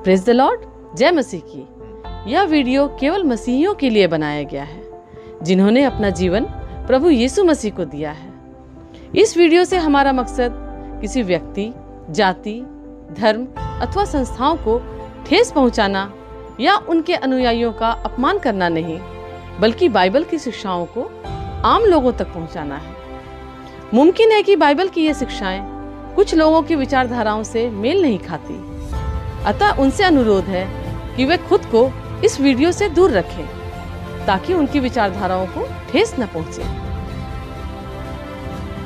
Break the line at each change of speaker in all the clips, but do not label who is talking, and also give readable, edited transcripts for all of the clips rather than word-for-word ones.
Praise the Lord, जय मसीह की। यह वीडियो केवल मसीहियों के लिए बनाया गया है जिन्होंने अपना जीवन प्रभु यीशु मसीह को दिया है। इस वीडियो से हमारा मकसद किसी व्यक्ति, जाति, धर्म अथवा संस्थाओं को ठेस पहुंचाना या उनके अनुयायियों का अपमान करना नहीं, बल्कि बाइबल की शिक्षाओं को आम लोगों तक पहुंचाना है। मुमकिन है कि बाइबल की ये शिक्षाएं कुछ लोगों की विचारधाराओं से मेल नहीं खाती, अतः उनसे अनुरोध है कि वे खुद को इस वीडियो से दूर रखें ताकि उनकी विचारधाराओं को ठेस न पहुंचे।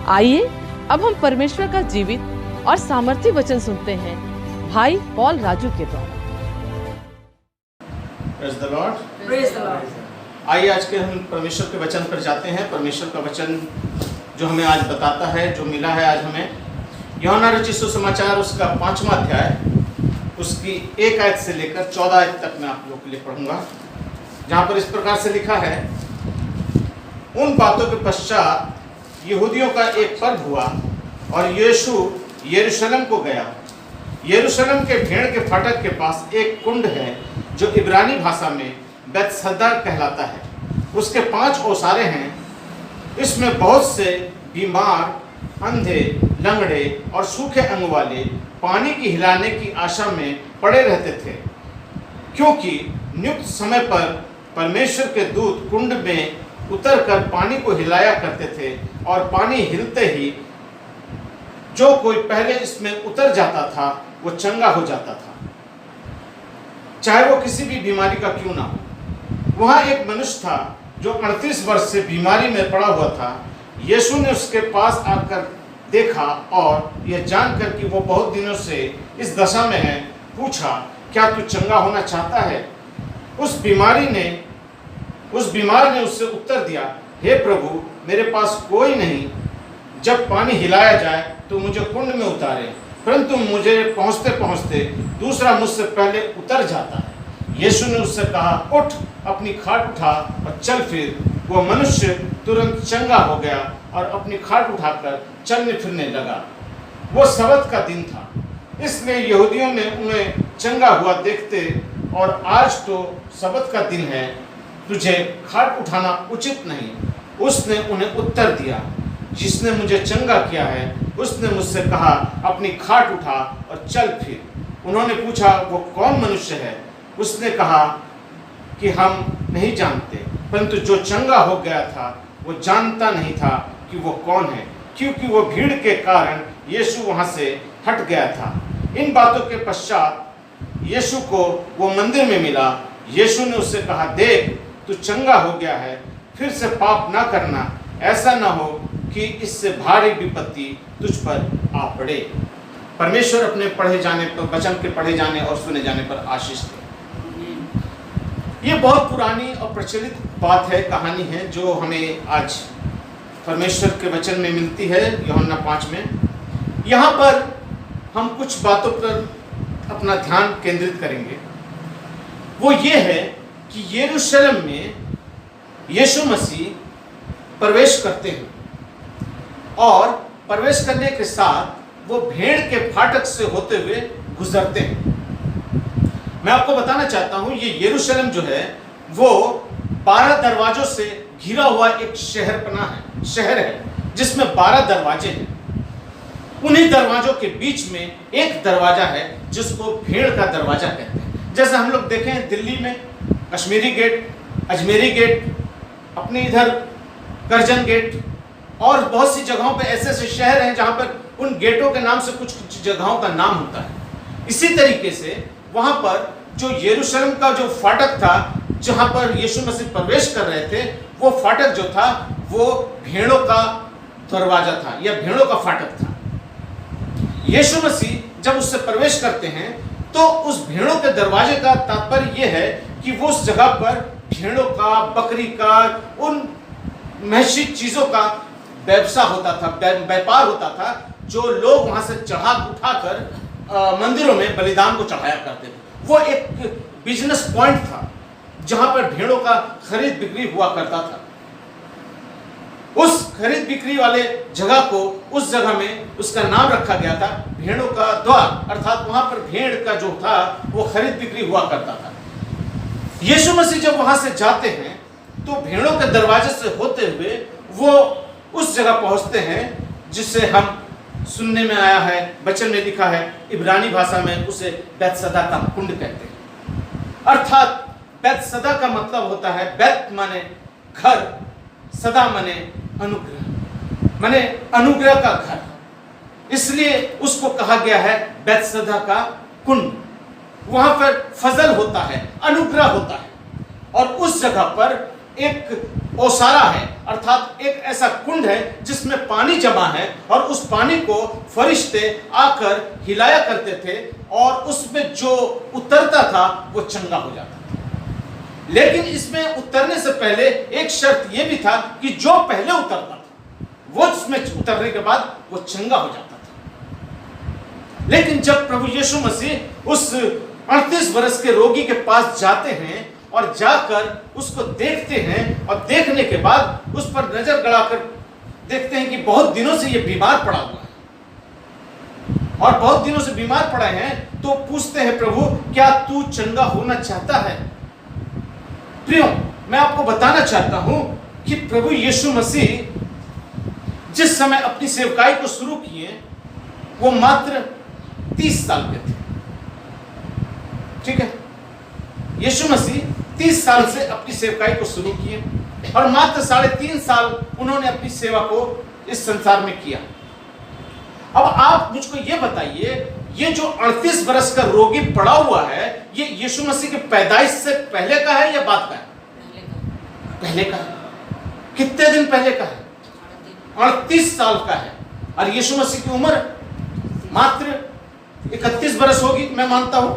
आइए अब हम परमेश्वर का जीवित और सामर्थी वचन सुनते हैं भाई पॉल राजू के द्वारा।
Praise the Lord.
Praise the Lord.
आइए आज के हम परमेश्वर के वचन पर जाते हैं। परमेश्वर का वचन जो हमें आज बताता है, जो मिला है आज हमें, यूहन्ना रचित सुसमाचार उसका 5वां अध्याय उसकी 1 आयत से लेकर 14 आयत तक मैं आप लोगों के लिए पढ़ूंगा, जहाँ पर इस प्रकार से लिखा है। उन बातों के पश्चात यहूदियों का एक पर्व हुआ और यीशु यरूशलेम को गया। यरूशलेम के भेड़ के फाटक के पास एक कुंड है जो इब्रानी भाषा में बैतसदा कहलाता है। उसके 5 ओसारे हैं। इसमें बहुत से बीमार, अंधे, लंगड़े और सूखे अंग वाले पानी की हिलाने की आशा में पड़े रहते थे, क्योंकि नियुक्त समय पर परमेश्वर के दूत कुंड में उतरकर पानी को हिलाया करते थे, और पानी हिलते ही जो कोई पहले इसमें उतर जाता था वो चंगा हो जाता था, चाहे वो किसी भी बीमारी का क्यों ना हो। वहाँ एक मनुष्य था जो 38 वर्ष से बीमारी में पड़ा हुआ था। यीशु ने उसके पास आकर देखा और यह जानकर कि वो बहुत दिनों से इस दशा में है, पूछा, क्या तू चंगा होना चाहता है? उस बीमार ने उससे उत्तर दिया, हे प्रभु, मेरे पास कोई नहीं जब पानी हिलाया जाए तो मुझे कुंड में उतारे, परंतु मुझे पहुँचते पहुँचते दूसरा मुझसे पहले उतर जाता है। यीशु ने उससे कहा, उठ, अपनी खाट उठा और चल फिर। वो मनुष्य तुरंत चंगा हो गया और अपनी खाट उठाकर चलने फिरने लगा। वो सबत का दिन था, इसलिए यहूदियों ने उन्हें चंगा हुआ देखते, और आज तो सबत का दिन है, तुझे खाट उठाना उचित नहीं। उसने उन्हें उत्तर दिया, जिसने मुझे चंगा किया है उसने मुझसे कहा, अपनी खाट उठा और चल फिर। उन्होंने पूछा, वो कौन मनुष्य है? उसने कहा कि हम नहीं जानते, परंतु जो चंगा हो गया था वो जानता नहीं था कि वो कौन है, क्योंकि वो भीड़ के कारण यीशु वहाँ से हट गया था। इन बातों के पश्चात यीशु को वो मंदिर में मिला। यीशु ने उससे कहा, देख, तू चंगा हो गया है, फिर से पाप ना करना, ऐसा ना हो कि इससे भारी विपत्ति तुझ पर आ पड़े। परमेश्वर अपने पढ़े जाने पर, वचन के पढ़े जाने और सुने जाने पर आशीष दे। ये बहुत पुरानी और प्रचलित बात है, कहानी है, जो हमें आज परमेश्वर के वचन में मिलती है यूहन्ना 5 में। यहाँ पर हम कुछ बातों पर अपना ध्यान केंद्रित करेंगे। वो ये है कि यरूशलेम में यीशु मसीह प्रवेश करते हैं, और प्रवेश करने के साथ वो भेड़ के फाटक से होते हुए गुजरते हैं। मैं आपको बताना चाहता हूं, ये यरूशलेम जो है वो 12 दरवाजों से घिरा हुआ एक शहर है, जिसमें 12 दरवाजे हैं। उन्हीं दरवाजों के बीच में एक दरवाजा है जिसको भेड़ का दरवाजा कहते हैं। जैसे हम लोग देखें दिल्ली में कश्मीरी गेट, अजमेरी गेट, अपने इधर करजन गेट, और बहुत सी जगहों पे ऐसे ऐसे शहर हैं जहां पर उन गेटों के नाम से कुछ कुछ जगहों का नाम होता है। इसी तरीके से वहां पर जो यरूशलेम का जो फाटक था, जहां पर यीशु मसीह प्रवेश कर रहे थे, वो फाटक जो था वो भेड़ों का दरवाजा था या भेड़ों का फाटक था। यीशु मसीह जब उससे प्रवेश करते हैं तो उस भेड़ों के दरवाजे का तात्पर्य यह है कि वो उस जगह पर भेड़ों का, बकरी का, उन महशी चीजों का व्यवसाय होता था, व्यापार होता था, जो लोग वहां से चढ़ा उठाकर मंदिरों में बलिदान को चढ़ाया करते थे। वो एक बिजनेस पॉइंट था जहां पर भेड़ों का खरीद बिक्री हुआ करता था। उस खरीद बिक्री वाले जगह को, उस जगह में उसका नाम रखा गया था भेड़ों का द्वार, अर्थात वहां पर भेड़ का जो था वो खरीद बिक्री हुआ करता था। यीशु मसीह जब वहां से जाते हैं तो भेड़ों के दरवाजे से होते हुए वो उस जगह पहुंचते हैं जिसे हम सुनने में आया है, वचन में लिखा है, इब्रानी भाषा में उसे बैतसदा का कुंड कहते हैं। अर्थात बैतसदा का मतलब होता है, बैत माने घर, सदा माने अनुग्रह, माने अनुग्रह का घर। इसलिए उसको कहा गया है बैतसदा का कुंड। वहां पर फजल होता है, अनुग्रह होता है। और उस जगह पर एक ओसारा है, अर्थात एक ऐसा कुंड है जिसमें पानी जमा है और उस पानी को फरिश्ते आकर हिलाया करते थे और उसमें जो उतरता था वो चंगा हो जाता था। लेकिन इसमें उतरने से पहले एक शर्त यह भी था कि जो पहले उतरता था वो उसमें उतरने के बाद वो चंगा हो जाता था। लेकिन जब प्रभु यीशु मसीह उस 38 वर्ष के रोगी के पास जाते हैं और जाकर उसको देखते हैं और देखने के बाद उस पर नजर गड़ाकर देखते हैं कि बहुत दिनों से ये बीमार पड़ा हुआ है और बहुत दिनों से बीमार पड़ा है, तो पूछते हैं प्रभु क्या तू चंगा होना चाहता है? प्रियो, मैं आपको बताना चाहता हूं कि प्रभु यीशु मसीह जिस समय अपनी सेवकाई को शुरू किए वो मात्र 30 साल के थे। ठीक है, यीशु मसीह 30 साल से अपनी सेवकाई को शुरू किए और मात्र 3.5 साल उन्होंने अपनी सेवा को इस संसार में किया। अब आप मुझको ये बताइए, ये जो 38 वर्ष का रोगी पड़ा हुआ है, ये यीशु मसीह की पैदाइश से पहले का है या बाद का है? पहले का है। कितने दिन पहले का है? 38 साल का है। और यीशु मसीह की उम्र मात्र 31 वर्ष होगी, मैं मानता हूं।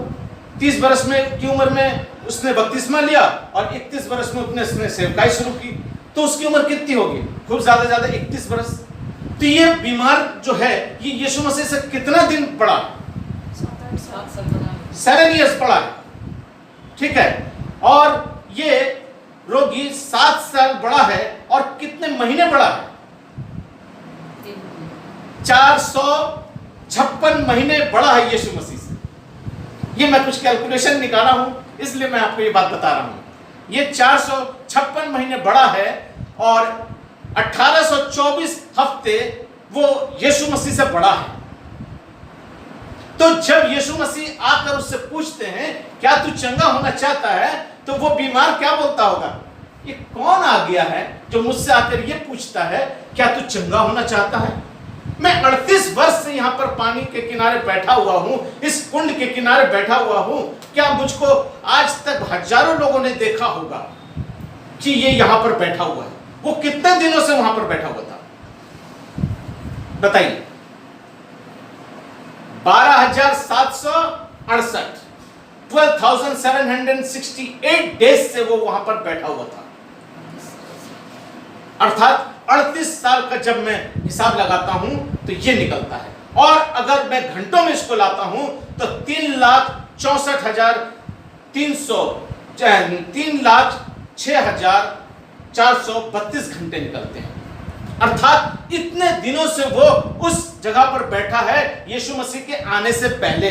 30 वर्ष में की उम्र में उसने बपतिस्मा लिया और 31 वर्ष में उसने सेवकाई शुरू की, तो उसकी उम्र कितनी होगी? खूब ज्यादा 31 वर्ष। तो ये बीमार जो है ये यीशु मसीह से कितना दिन पड़ा? 7 ईयर्स पड़ा है। ठीक है, और ये रोगी 7 साल बड़ा है और कितने महीने बड़ा है? 456 महीने बड़ा है यीशु मसीह से। ये मैं कुछ कैलकुलेशन निकाला हूं, इसलिए मैं आपको ये बात बता रहा हूं। ये 456 महीने बड़ा है और 1824 हफ्ते वो यीशु मसीह से बड़ा है। तो जब यीशु मसीह आकर उससे पूछते हैं क्या तू चंगा होना चाहता है, तो वो बीमार क्या बोलता होगा? ये कौन आ गया है जो मुझसे आकर ये पूछता है क्या तू चंगा होना चाहता है? मैं 38 वर्ष से यहाँ पर पानी के किनारे बैठा हुआ हूँ, इस कुंड के किनारे बैठा हुआ हूँ। क्या मुझको आज तक हजारों लोगों ने देखा होगा कि ये यहाँ पर बैठा हुआ है? वो कितने दिनों से वहां पर बैठा हुआ था बताइए? 12,768 12,768 डेज से वो वहां पर बैठा हुआ था। अर्थात 38 साल का जब मैं हिसाब लगाता हूं तो ये निकलता है। और अगर मैं घंटों में इसको लाता हूं तो 3,06,432 घंटे निकलते हैं। अर्थात इतने दिनों से वो उस जगह पर बैठा है यीशु मसीह के आने से पहले।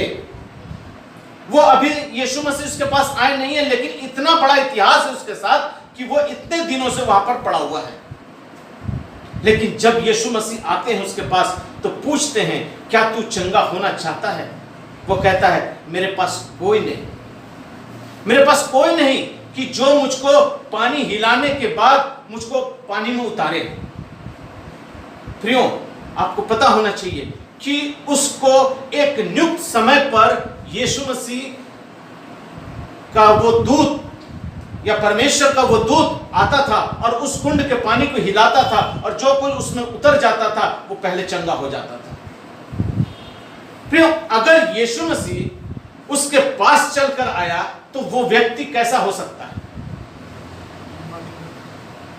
वो अभी यीशु मसीह उसके पास आए नहीं है, लेकिन इतना बड़ा इतिहास है उसके साथ कि वो इतने दिनों से वहां पर पड़ा हुआ है। लेकिन जब यीशु मसीह आते हैं उसके पास तो पूछते हैं क्या तू चंगा होना चाहता है? वो कहता है मेरे पास कोई नहीं, मेरे पास कोई नहीं कि जो मुझको पानी हिलाने के बाद मुझको पानी में उतारे। प्रियो, आपको पता होना चाहिए कि उसको एक नियुक्त समय पर यीशु मसीह का वो दूत या परमेश्वर का वो दूत आता था और उस कुंड के पानी को हिलाता था और जो कोई उसमें उतर जाता था वो पहले चंगा हो जाता था। प्रियो, अगर यीशु मसीह उसके पास चलकर आया तो वो व्यक्ति कैसा हो सकता है?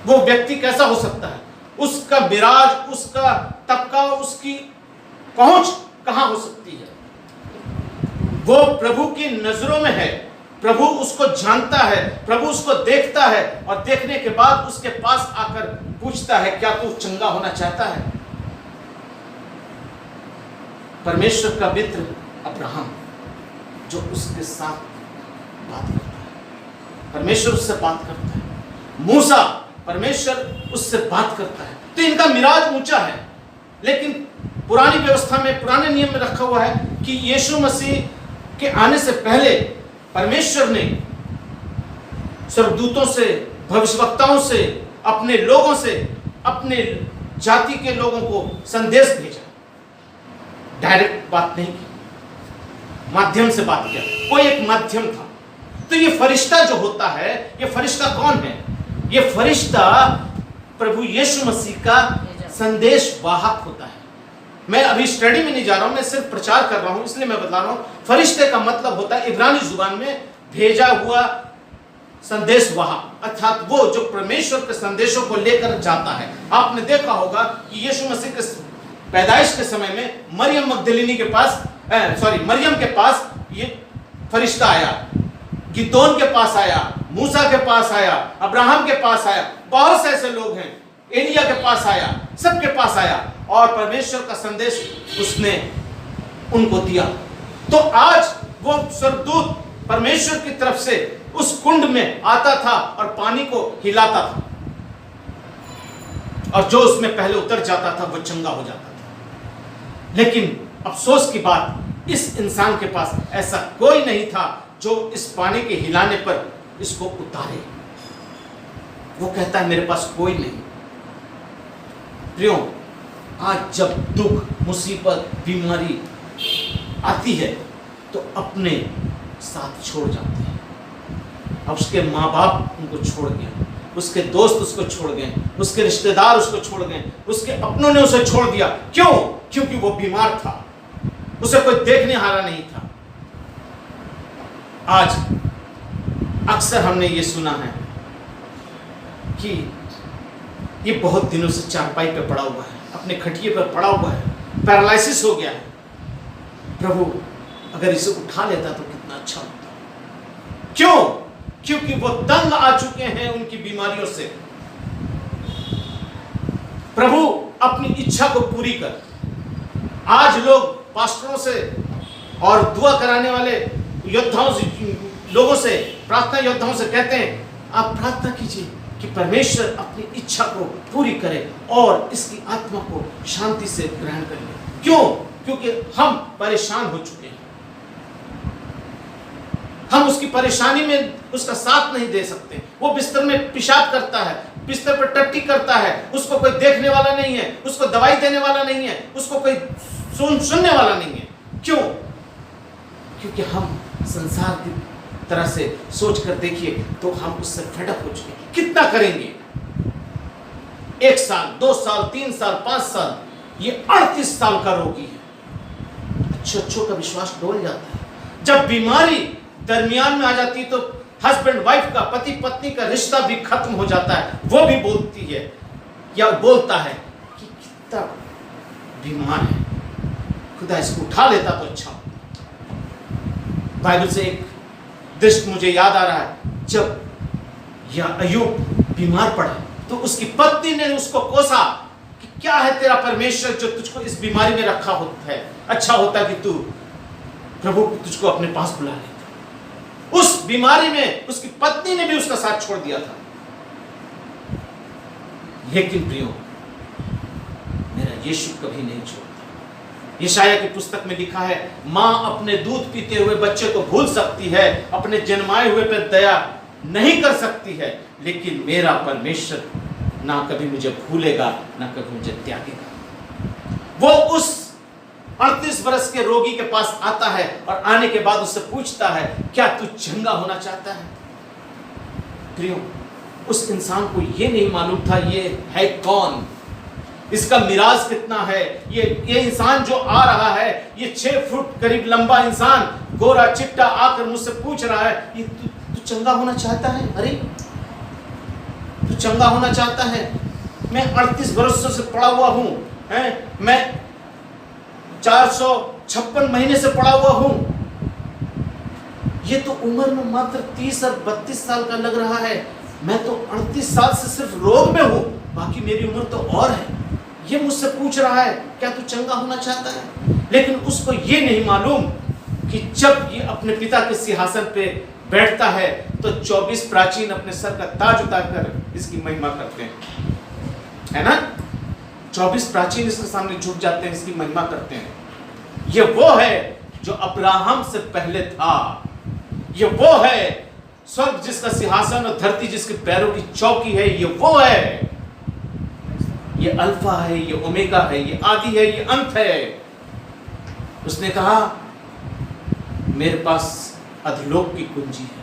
वो व्यक्ति कैसा हो सकता है? उसका मिराज, उसका तबका, उसकी पहुंच कहां हो सकती है? वो प्रभु की नजरों में है प्रभु उसको जानता है, प्रभु उसको देखता है और देखने के बाद उसके पास आकर पूछता है, क्या तू चंगा होना चाहता है? परमेश्वर का मित्र अब्राहम जो उसके साथ बात करता है, परमेश्वर उससे बात करता है। मूसा, परमेश्वर उससे बात करता है। तो इनका मिराज ऊंचा है, लेकिन पुरानी व्यवस्था में, पुराने नियम में रखा हुआ है कि यीशु मसीह के आने से पहले परमेश्वर ने स्वर्गदूतों से, भविष्यवक्ताओं से, अपने लोगों से, अपने जाति के लोगों को संदेश भेजा। डायरेक्ट बात नहीं की, माध्यम से बात किया, कोई एक माध्यम था। तो ये फरिश्ता जो होता है, ये फरिश्ता कौन है? ये फरिश्ता प्रभु यीशु मसीह का संदेश वाहक होता है। मैं अभी स्टडी में नहीं जा रहा हूं, मैं सिर्फ प्रचार कर रहा हूं, इसलिए मैं बता रहा हूं। फरिश्ते का मतलब होता है इब्रानी जुबान में भेजा हुआ संदेश वाहक, अर्थात वो जो परमेश्वर के संदेशों को लेकर जाता है। आपने देखा होगा कि यीशु मसीह के पैदाइश के समय में मरियम मगदलिनी के पास, मरियम के पास ये फरिश्ता आया, गिदोन के पास आया, मूसा के पास आया, अब्राहम के पास आया, बहुत से ऐसे लोग हैं, एलिया के पास आया, सबके पास आया और परमेश्वर का संदेश उसने उनको दिया। तो आज वो स्वर्गदूत परमेश्वर की तरफ से उस कुंड में आता था और पानी को हिलाता था, और जो उसमें पहले उतर जाता था वो चंगा हो जाता था। लेकिन अफसोस की बात, इस इंसान के पास ऐसा कोई नहीं था जो इस पानी के हिलाने पर इसको उतारे। वो कहता है मेरे पास कोई नहीं। प्रियो, आज जब दुख, मुसीबत, बीमारी आती है तो अपने साथ छोड़ जाते हैं। अब उसके माँ बाप उनको छोड़ गए, उसके दोस्त उसको छोड़ गए, उसके रिश्तेदार उसको छोड़ गए, उसके अपनों ने उसे छोड़ दिया। क्यों? क्योंकि वो बीमार था, उसे कोई देखने हारा नहीं था। आज अक्सर हमने ये सुना है कि ये बहुत दिनों से चारपाई पे पड़ा हुआ है, अपने खटिए पर पड़ा हुआ है, पैरालिसिस हो गया है। प्रभु अगर इसे उठा लेता तो कितना अच्छा होता। क्यों? क्योंकि वो तंग आ चुके हैं उनकी बीमारियों से। प्रभु अपनी इच्छा को पूरी कर। आज लोग पास्टरों से और दुआ कराने वाले योद्धाओं से, लोगों से, प्रार्थना योद्धाओं से कहते हैं आप प्रार्थना कीजिए कि परमेश्वर अपनी इच्छा को पूरी करे और इसकी आत्मा को शांति से ग्रहण कर ले। क्यों? क्योंकि हम परेशान हो चुके हैं, हम उसकी परेशानी में उसका साथ नहीं दे सकते। वो बिस्तर में पेशाब करता है, बिस्तर पर टट्टी करता है, उसको कोई देखने वाला नहीं है, उसको दवाई देने वाला नहीं है, उसको कोई सुनने वाला नहीं है। क्यों? क्योंकि हम संसार की तरह से सोच कर देखिए तो हम उससे फेडअप हो चुके हैं। कितना करेंगे? 1 साल, 2 साल, 3 साल, 5 साल, ये 38 साल का रोगी है। अच्छों का विश्वास डोल जाता है। जब बीमारी दरमियान में आ जाती है तो हस्बैंड वाइफ का, पति पत्नी का रिश्ता भी खत्म हो जाता है। वो भी बोलती है या बोलता है कि कितना बीमार है, खुदा इसको उठा लेता तो अच्छा। बाइबल से एक दृश्य मुझे याद आ रहा है। जब यह अय्यूब बीमार पड़ा तो उसकी पत्नी ने उसको कोसा कि क्या है तेरा परमेश्वर जो तुझको इस बीमारी में रखा होता है, अच्छा होता कि तू प्रभु तुझको अपने पास बुला लेता। उस बीमारी में उसकी पत्नी ने भी उसका साथ छोड़ दिया था। लेकिन प्रियो, मेरा यीशु कभी नहीं छोड़ता। यशाया की पुस्तक में लिखा है, मां अपने दूध पीते हुए बच्चे को भूल सकती है, अपने जन्माए हुए पर दया नहीं कर सकती है, लेकिन मेरा परमेश्वर ना कभी मुझे भूलेगा ना कभी मुझे त्यागेगा। वो उस 38 वर्ष के रोगी के पास आता है और आने के बाद उससे पूछता है क्या तू चंगा होना चाहता है? प्रियो, उस इंसान को ये नहीं मालूम था ये है कौन, इसका मिराज कितना है। ये इंसान जो आ रहा है, ये 6 फुट करीब लंबा इंसान, गोरा चिट्टा आकर मुझसे पूछ रहा है ये तू चंगा होना चाहता है? अरे तू चंगा होना चाहता है? मैं 38 वर्षों से पड़ा हुआ हूं, मैं 456 महीने से पड़ा हुआ हूं। ये तो उम्र में मात्र 30 और 32 साल का लग रहा है, मैं तो 38 साल से सिर्फ रोग में हूं, बाकी मेरी उम्र तो और है। ये मुझसे पूछ रहा है क्या तू चंगा होना चाहता है? लेकिन उसको ये नहीं मालूम कि जब ये अपने पिता के सिंहासन पे बैठता है तो 24 प्राचीन अपने सर का ताज उतारकर इसकी महिमा करते हैं, है ना? 24 प्राचीन इसके सामने झुक जाते हैं, इसकी महिमा करते हैं। ये वो है जो अब्राहम से पहले था, ये वो है स्वर्ग जिसका सिंहासन और धरती जिसके पैरों की चौकी है, ये वो है। ये अल्फा है, ये ओमेगा है, ये आदि है, ये अंत है। उसने कहा मेरे पास अधोलोक की कुंजी है,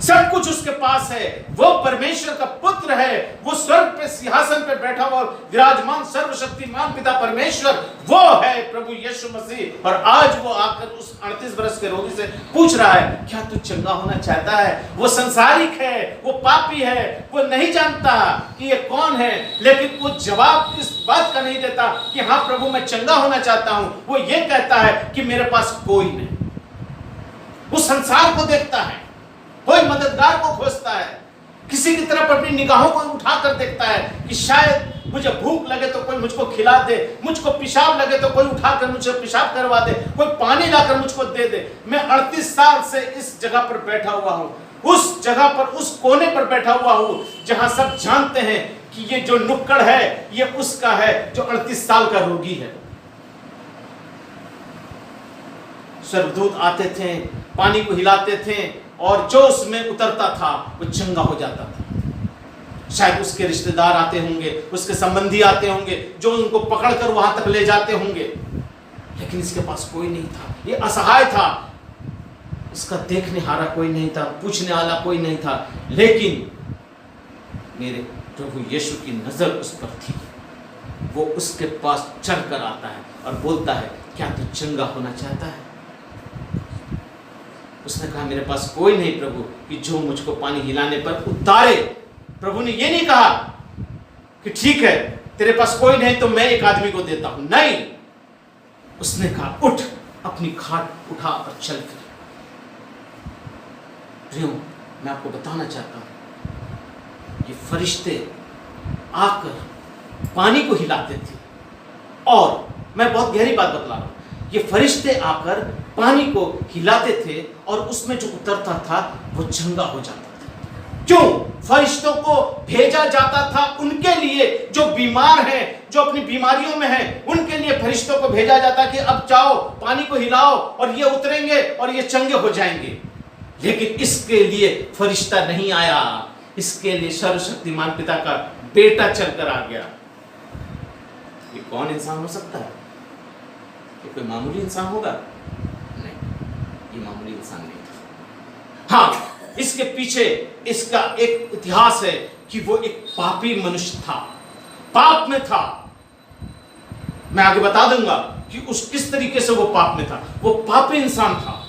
सब कुछ उसके पास है। वो परमेश्वर का पुत्र है, वो स्वर्ग पे सिंहासन पे बैठा हुआ विराजमान सर्वशक्तिमान पिता परमेश्वर, वो है प्रभु यीशु मसीह। और आज वो आकर उस 38 वर्ष के रोगी से पूछ रहा है क्या तू चंगा होना चाहता है? वो संसारिक है, वो पापी है, वो नहीं जानता कि ये कौन है, लेकिन वो जवाब इस बात का नहीं देता कि हाँ प्रभु मैं चंगा होना चाहता हूं। वो ये कहता है कि मेरे पास कोई नहीं। वो संसार को देखता है, कोई मददगार को खोजता है, किसी की तरफ अपनी निगाहों को उठाकर देखता है कि शायद मुझे भूख लगे तो कोई मुझको खिला दे, मुझको पेशाब लगे तो कोई उठाकर मुझे पेशाब करवा दे, कोई पानी लाकर मुझको दे दे। मैं 38 साल से इस जगह पर बैठा हुआ हूं, उस जगह पर, उस कोने पर बैठा हुआ हूं जहां सब जानते हैं कि ये जो नुक्कड़ है ये उसका है जो 38 साल का रोगी है। स्वर्गदूत आते थे, पानी को हिलाते थे और जो उसमें उतरता था वो चंगा हो जाता था। शायद उसके रिश्तेदार आते होंगे, उसके संबंधी आते होंगे जो उनको पकड़कर वहां तक ले जाते होंगे, लेकिन इसके पास कोई नहीं था। ये असहाय था, इसका देखने हारा कोई नहीं था, पूछने वाला कोई नहीं था। लेकिन मेरे प्रभु यीशु की नजर उस पर थी। वो उसके पास चढ़कर आता है और बोलता है क्या तू चंगा होना चाहता है? उसने कहा मेरे पास कोई नहीं प्रभु कि जो मुझको पानी हिलाने पर उतारे। प्रभु ने ये नहीं कहा कि ठीक है तेरे पास कोई नहीं तो मैं एक आदमी को देता हूं, नहीं। उसने कहा उठ, अपनी खाट उठा और चल फिर। प्रियो, मैं आपको बताना चाहता हूं ये फरिश्ते आकर पानी को हिलाते थे, और मैं बहुत गहरी बात बतला रहा हूं, ये फरिश्ते आकर पानी को हिलाते थे और उसमें जो उतरता था वो चंगा हो जाता था। क्यों? फरिश्तों को भेजा जाता था उनके लिए जो बीमार हैं, जो अपनी बीमारियों में हैं, उनके लिए फरिश्तों को भेजा जाता कि अब जाओ पानी को हिलाओ और ये उतरेंगे और ये चंगे हो जाएंगे। लेकिन इसके लिए फरिश्ता नहीं आया, इसके लिए सर्वशक्तिमान पिता का बेटा चलकर आ गया। ये कौन इंसान हो सकता है? ये कोई मामूली इंसान होगा? नहीं, ये मामूली इंसान नहीं था। हाँ, इसके पीछे इसका एक इतिहास है कि वो एक पापी मनुष्य था, पाप में था। मैं आगे बता दूंगा कि उस किस तरीके से वो पाप में था। वो पापी इंसान था,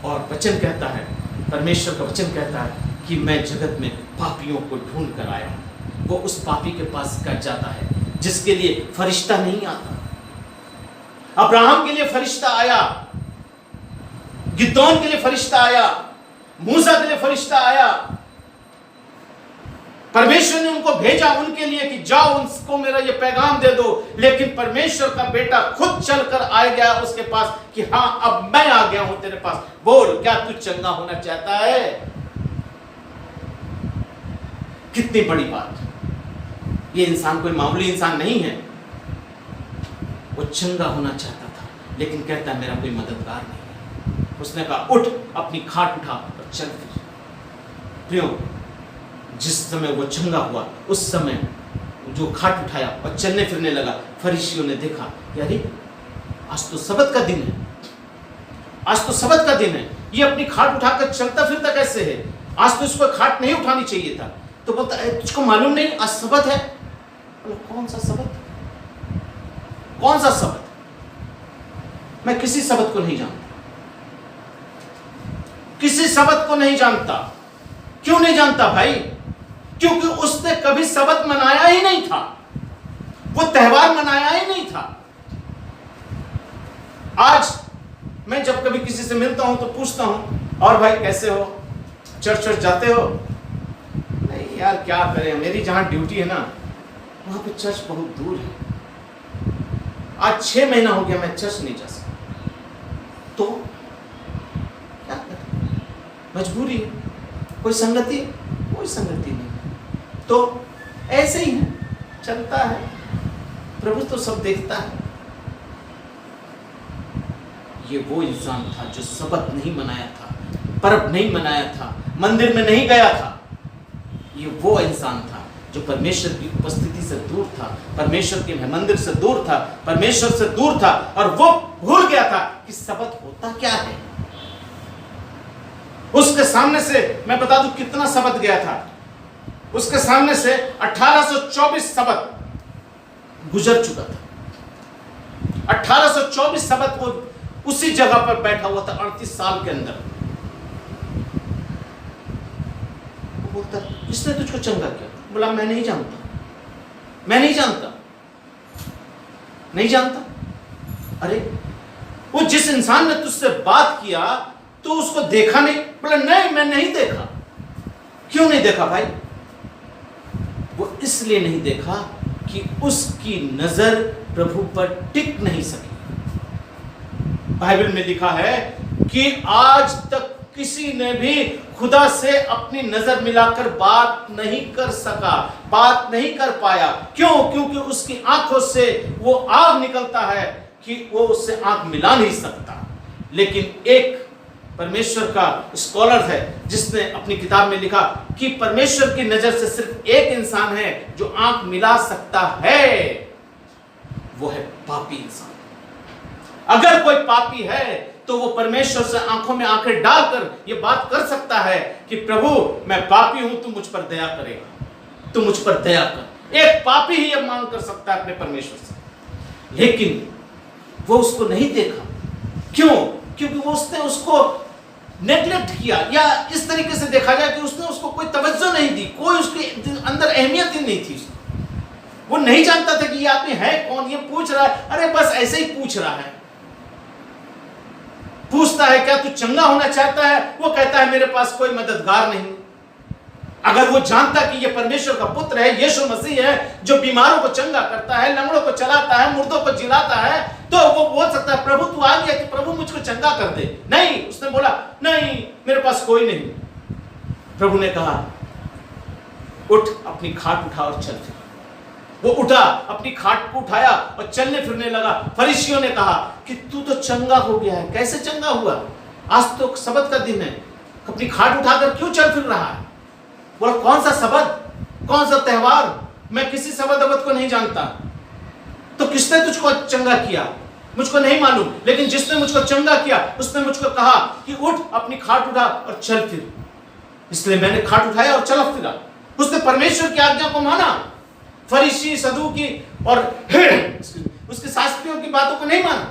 और वचन कहता है, परमेश्वर का वचन कहता है कि मैं जगत में पापियों को ढूंढ कर आया हूं। वो उस पापी के पास कर जाता है जिसके लिए फरिश्ता नहीं आता। अब्राहम के लिए फरिश्ता आया, गिदोन के लिए फरिश्ता आया, मूसा के लिए फरिश्ता आया। परमेश्वर ने उनको भेजा उनके लिए कि जाओ उनको मेरा ये पैगाम दे दो। लेकिन परमेश्वर का बेटा खुद चलकर आ गया उसके पास कि हाँ अब मैं आ गया हूं तेरे पास, बोल क्या तू चंगा होना चाहता है? कितनी बड़ी बात। ये इंसान कोई मामूली इंसान नहीं है। वो चंगा होना चाहता था, लेकिन कहता मेरा कोई मददगार नहीं है। उसने कहा उठ, अपनी खाट उठा और चल फिर। प्रियो, जिस समय वो चंगा हुआ उस समय जो खाट उठाया और चलने फिरने लगा, फरीसियों ने देखा कि अरे आज तो सबत का दिन है, आज तो सबत का दिन है, ये अपनी खाट उठाकर चलता फिरता कैसे है? आज तो इसको खाट नहीं उठानी चाहिए था। तो बोलता है तुझको मालूम नहीं आज सबत है? कौन सा सबत? कौन सा सबत? मैं किसी सबत को नहीं जानता, किसी सबत को नहीं जानता। क्यों नहीं जानता भाई? क्योंकि उसने कभी सबत मनाया ही नहीं था, वो त्योहार मनाया ही नहीं था। आज मैं जब कभी किसी से मिलता हूं तो पूछता हूं, और भाई कैसे हो, चर्च जाते हो? नहीं यार क्या करें, मेरी जहां ड्यूटी है ना वहां पे चर्च बहुत दूर है, आज 6 महीना हो गया मैं चर्च नहीं जा सकता। तो क्या करें, मजबूरी है, कोई संगति, कोई संगति नहीं। तो ऐसे ही है, चलता है, प्रभु तो सब देखता है। ये वो इंसान था जो सबत नहीं मनाया था, पर्व नहीं मनाया था, मंदिर में नहीं गया था। ये वो इंसान था जो परमेश्वर की उपस्थिति से दूर था, परमेश्वर के मंदिर से दूर था, परमेश्वर से दूर था, और वो भूल गया था कि सबत होता क्या है। उसके सामने से मैं बता दूं कितना सबत गया था, उसके सामने से 1824 सबत गुजर चुका था। 1824 सबत वो उसी जगह पर बैठा हुआ था 38 साल के अंदर। वो बोलता, किसने तुझको चंगा किया? बोला, मैं नहीं जानता, मैं नहीं जानता, नहीं जानता। अरे वो जिस इंसान ने तुझसे बात किया तो उसको देखा नहीं? बोला, नहीं मैं नहीं देखा। क्यों नहीं देखा भाई? वो इसलिए नहीं देखा कि उसकी नजर प्रभु पर टिक नहीं सकी। बाइबल में लिखा है कि आज तक किसी ने भी खुदा से अपनी नजर मिलाकर बात नहीं कर सका, बात नहीं कर पाया। क्यों? क्योंकि उसकी आंखों से वो आग निकलता है कि वो उससे आंख मिला नहीं सकता। लेकिन एक परमेश्वर का स्कॉलर है जिसने अपनी किताब में लिखा कि परमेश्वर की नजर से सिर्फ एक इंसान है जो आंख मिला सकता है, वो है पापी इंसान। अगर कोई पापी है तो वो परमेश्वर से आंखों में आंखें डालकर ये बात कर सकता है कि प्रभु मैं पापी हूं, तू मुझ पर दया करेगा, तू मुझ पर दया कर। एक पापी ही ये मांग कर सकता है अपने परमेश्वर से। लेकिन वो उसको नहीं देखा। क्यों? क्योंकि वो उसने उसको नेग्लेक्ट किया, या इस तरीके से देखा जाए कि उसने उसको कोई तवज्जो नहीं दी, कोई उसके अंदर अहमियत ही नहीं थी। वो नहीं जानता था कि ये आदमी है कौन, ये पूछ रहा है, अरे बस ऐसे ही पूछ रहा है। पूछता है क्या तू चंगा होना चाहता है? वो कहता है मेरे पास कोई मददगार नहीं। अगर वो जानता कि ये परमेश्वर का पुत्र है, यीशु मसीह है, जो बीमारों को चंगा करता है, लंगड़ों को चलाता है, मुर्दों को जिलाता है, तो वो बोल सकता है प्रभु तू आ गया कि प्रभु मुझको चंगा कर दे। नहीं, उसने बोला नहीं मेरे पास कोई नहीं। प्रभु ने कहा उठ अपनी खाट उठा और चल फिर। वो उठा, अपनी खाट को उठाया और चलने फिरने लगा। फरीसियों ने कहा कि तू तो चंगा हो गया है। कैसे चंगा हुआ? आज तो सबत का दिन है, अपनी खाट उठाकर क्यों चल फिर रहा है? बोला कौन सा सबत, कौन सा त्योहार? मैं किसी सबत अबत को नहीं जानता। तो किसने तुझको चंगा किया? मुझको नहीं मालूम, लेकिन जिसने मुझको चंगा किया उसने मुझको कहा कि उठ अपनी खाट उठा और चल फिर। इसलिए मैंने खाट उठाया और चला फिरा। उसने परमेश्वर की आज्ञा को माना। फरीसी, सदूकी और उसके शास्त्रियों की बातों को नहीं माना,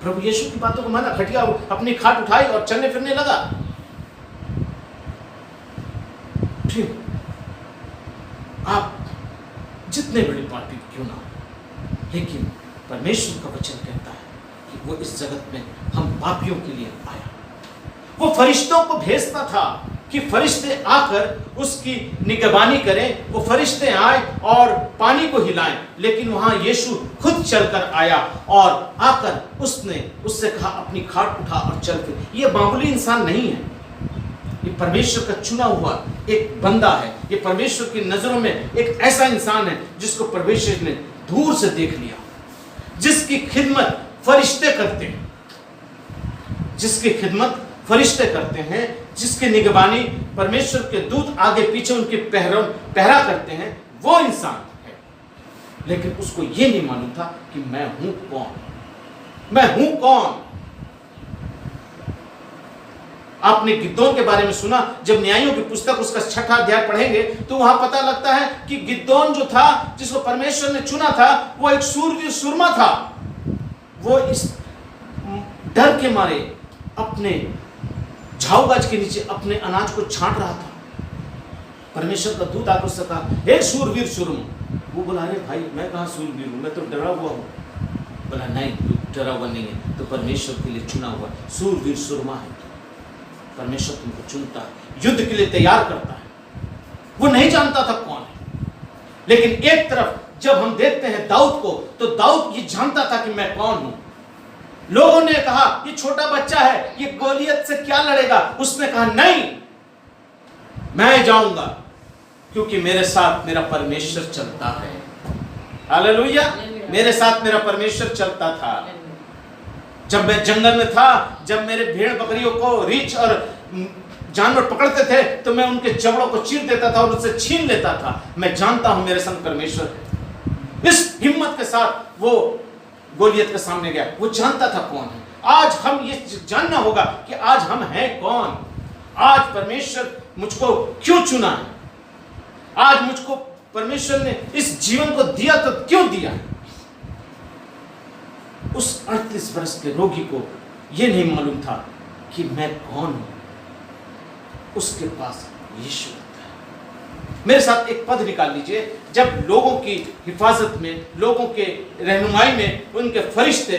प्रभु यीशु की बातों को माना। खटिया अपनी खाट उठाई और चलने फिरने लगा। फिर आप जितने बड़े पापी क्यों ना, लेकिन परमेश्वर का वचन कहता है कि वो इस जगत में हम पापियों के लिए आया। वो फरिश्तों को भेजता था कि फरिश्ते आकर उसकी निगरानी करें। वो फरिश्ते आए और पानी को हिलाएं, लेकिन वहां यीशु खुद चलकर आया और आकर उसने उससे कहा अपनी खाट उठा और चल फिर। ये मामूली इंसान नहीं है, ये परमेश्वर का चुना हुआ एक बंदा है। ये परमेश्वर की नजरों में एक ऐसा इंसान है जिसको परमेश्वर ने दूर से देख लिया, जिसकी खिदमत फरिश्ते करते हैं, जिसकी खिदमत फरिश्ते करते हैं, जिसकी निगरानी परमेश्वर के दूत आगे पीछे उनके पहरा करते हैं, वो इंसान है। लेकिन उसको ये नहीं मालूम था कि मैं हूं कौन, मैं हूं कौन। आपने गिदोन के बारे में सुना, जब न्यायों की पुस्तक उसका 6वां अध्याय पढ़ेंगे तो वहां पता लगता है कि गिदोन जो था, जिसको परमेश्वर ने चुना था, वो एक सूरवीर सुरमा था। वो इस डर के मारे अपने झाऊ गाछ के नीचे अपने अनाज को छांट रहा था। परमेश्वर का दूत आकर उससे कहा, हे सूरवीर सुरमा। वो बोला, अरे भाई मैं कहाँ सूरवीर हूं, मैं तो डरा हुआ हूं। बोला नहीं, तू डरा हुआ नहीं है, तो परमेश्वर के लिए चुना हुआ सूरवीर सुरमा है। परमेश्वर तुमको चुनता है, युद्ध के लिए तैयार करता है। वो नहीं जानता था कौन है, लेकिन एक तरफ जब हम देखते हैं दाऊद को, तो दाऊद ये जानता था कि मैं कौन हूं। लोगों ने कहा ये छोटा बच्चा है, ये गोलियत से क्या लड़ेगा। उसने कहा नहीं, मैं जाऊंगा, क्योंकि मेरे साथ मेरा परमेश्वर चलता है। हालेलुया, मेरे साथ मेरा परमेश्वर चलता था। जब मैं जंगल में था, जब मेरे भेड़ बकरियों को रीछ और जानवर पकड़ते थे, तो मैं उनके जबड़ों को चीर देता था और उससे छीन लेता था। मैं जानता हूं मेरे संग परमेश्वर है। इस हिम्मत के साथ वो गोलियत के सामने गया। वो जानता था कौन है। आज हम ये जानना होगा कि आज हम हैं कौन। आज परमेश्वर मुझको क्यों चुना है, आज मुझको परमेश्वर ने इस जीवन को दिया तो क्यों दिया। उस 38 वर्ष के रोगी को यह नहीं मालूम था कि मैं कौन हूं। उसके पास यीशु था। मेरे साथ एक पद निकाल लीजिए। जब लोगों की हिफाजत में, लोगों के रहनुमाई में उनके फरिश्ते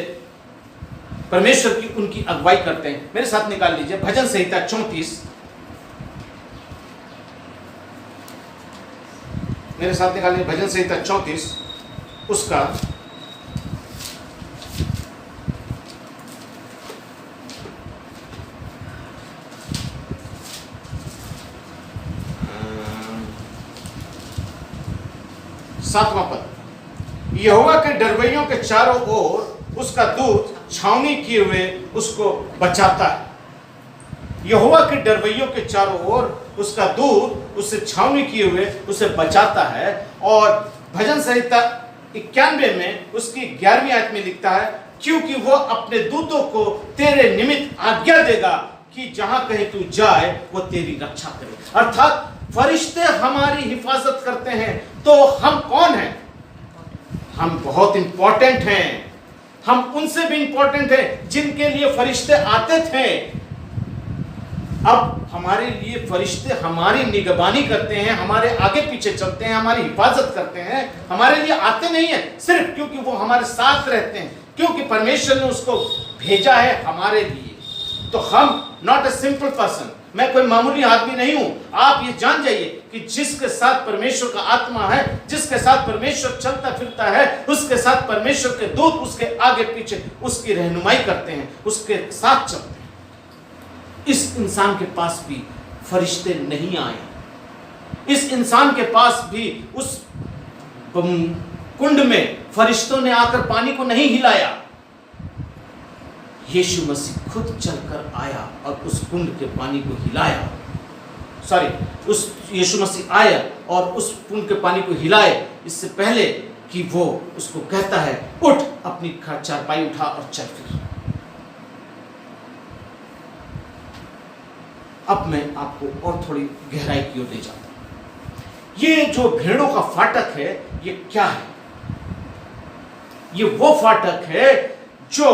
परमेश्वर की उनकी अगुवाई करते हैं। मेरे साथ निकाल लीजिए भजन संहिता 34। मेरे साथ निकालिए भजन संहिता 34 उसका 7वां पद। यहोवा के डरवैयों के चारों ओर उसका दूत छावनी किए हुए उसको बचाता है। यहोवा के डरवैयों के चारों ओर उसका दूत उसे छावनी किए हुए उसे बचाता है। और भजन संहिता 91 में उसकी 11वीं आयत में लिखता है, क्योंकि वो अपने दूतों को तेरे निमित्त आज्ञा देगा कि जहां कहीं तू जाए वो तेरी रक्षा करे। अर्थात फरिश्ते हमारी हिफाजत करते हैं। तो हम कौन हैं? हम बहुत इंपॉर्टेंट हैं। हम उनसे भी इंपॉर्टेंट हैं जिनके लिए फरिश्ते आते थे। अब हमारे लिए फरिश्ते हमारी निगरानी करते हैं, हमारे आगे पीछे चलते हैं, हमारी हिफाजत करते हैं। हमारे लिए आते नहीं है सिर्फ क्योंकि वो हमारे साथ रहते हैं, क्योंकि परमेश्वर ने उसको भेजा है हमारे लिए। तो हम नॉट ए सिंपल पर्सन, मैं कोई मामूली आदमी नहीं हूं। आप ये जान जाइए कि जिसके साथ परमेश्वर का आत्मा है, जिसके साथ परमेश्वर चलता फिरता है, उसके साथ परमेश्वर के दूत उसके आगे पीछे उसकी रहनुमाई करते हैं, उसके साथ चलते हैं। इस इंसान के पास भी फरिश्ते नहीं आए। इस इंसान के पास भी उस कुंड में फरिश्तों ने आकर पानी को नहीं हिलाया। यीशु मसीह खुद चलकर आया और उस कुंड के पानी को हिलाया। उस यीशु मसीह आया और उस कुंड के पानी को हिलाए इससे पहले कि वो उसको कहता है, उठ, अपनी चारपाई उठा और चल फिर। अब मैं आपको और थोड़ी गहराई की ओर ले जाता हूं। ये जो भेड़ों का फाटक है, ये क्या है? ये वो फाटक है जो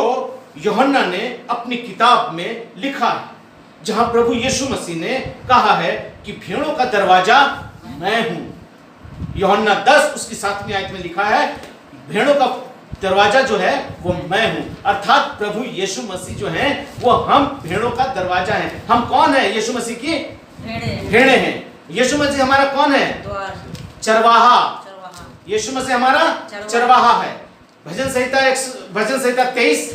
यूहन्ना ने अपनी किताब में लिखा है, जहां प्रभु यीशु मसीह ने कहा है कि भेड़ों का दरवाजा मैं हूं। यूहन्ना 10 उसकी 7वीं आयत में लिखा है, भेड़ों का दरवाजा जो है वो मैं हूं। अर्थात प्रभु यीशु मसीह जो है वो हम भेड़ों का दरवाजा हैं। हम कौन है? यीशु मसीह की भेड़ें हैं। यीशु मसीह हमारा कौन है? चरवाहा। यीशु मसीह हमारा चरवाहा है। भजन संहिता 23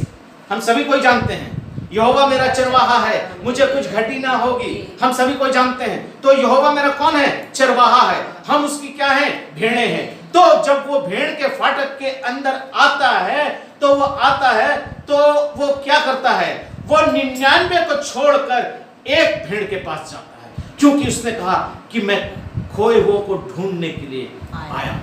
हम सभी कोई जानते हैं, यहोवा मेरा चरवाहा है, मुझे कुछ घटी ना होगी। हम सभी को जानते हैं। तो यहोवा मेरा कौन है? चरवाहा है। हम उसकी क्या है? भेड़ें हैं। तो जब वो भेड़ के फाटक के अंदर आता है तो वो क्या करता है? वो 99 को छोड़कर एक भेड़ के पास जाता है, क्योंकि उसने कहा कि मैं खोए हुओं को ढूंढने के लिए आया।